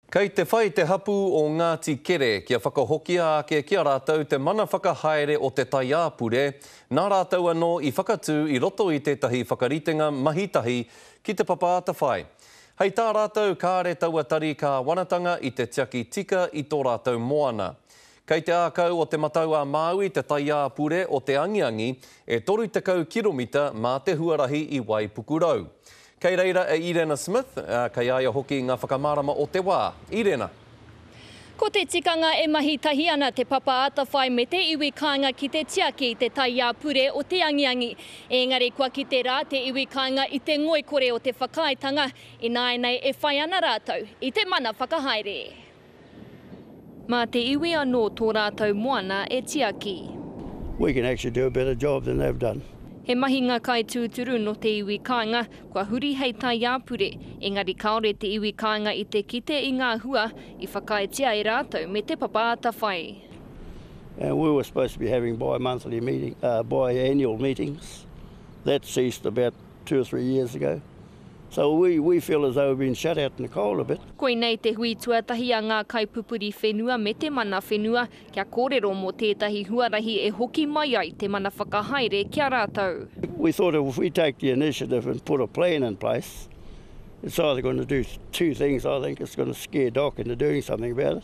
Kei te whai te hapu o Ngāti Kere, kia whakahokia ake kia rātou te mana whakahaere o te tai āpure, nā rātou anō i whakatū i roto i tētahi whakaritenga mahitahi ki te papaata whai. Hei tā rātou kāre taua tari ka wanatanga i te tiaki tika i tō rātou moana. Kei te ākau o te matau a Māui te tai āpure o te Angiangi e 30 kiromita mā te huarahi i Waipukurau. Kei reira e Irena Smith, kei aia hoki ngā whakamārama o te wā. Irena. Ko te tikanga e mahitahi ana te papaata whai me te iwi kāinga ki te tiaki i te tai āpure o te Angiangi. Engari kua ki te rā te iwi kāinga i te ngoikore o te whakaaetanga, i nāenei e whai ana rātou i te mana whakahaere. Mā te iwi anō tō rātou moana e tiaki. We can actually do a better job than they've done. He mahi ngā kai tūturu no te iwi kāinga, kua huri hei tai āpure, engari kaore te iwi kāinga i te kite i ngā hua, i whakaetia e rātou me te papaata whai. And we were supposed to be having bi-monthly biannual meetings. That ceased about 2 or 3 years ago. So we feel as though we've been shut out in the cold a bit. Koinei te hui tuatahi a ngā kaipupuri whenua me te mana whenua, kia kōrero mō tētahi huarahi e hoki mai ai te mana whakahaere kia rātou. We thought if we take the initiative and put a plan in place, it's either going to do 2 things. I think it's going to scare Doc into doing something about it,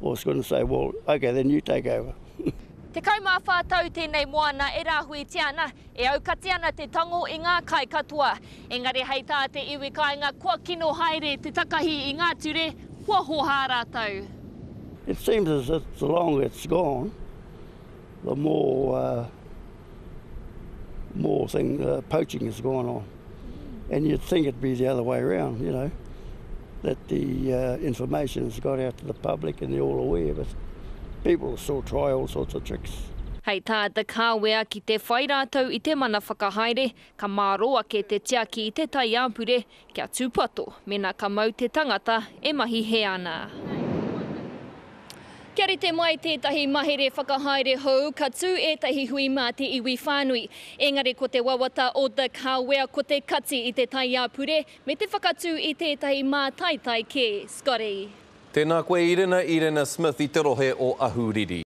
or it's going to say, well, okay, then you take over. Te kaumā whātau tēnei moana e rāhui tiana, e aukati ana te tango i ngā kai katoa. Engari hei tā te iwi kāinga kua kino haere te takahi i ngā ture, kua hoha rātou. It seems as if the longer it's gone, the more poaching has gone on. And you'd think it'd be the other way around, you know, that the information has got out to the public and they're all aware of it. People still try all sorts of tricks. Hei tāta kāwea ki te whai rātou i te mana whakahaere, ka māroa ke te tiaki i te tai āpure, kia tūpato, mena ka mau te tangata e mahi he ana. Kia rite mai tētahi mahere whakahaere hou, ka tū ētahi hui mā te iwi whānui. Engari ko te wawata o te kāwea ko te kati i te tai āpure, me te whakatū i tētahi mā taitai ke, Scotty. Tēnā koe Irena Smith i te rohe o Ahuriri.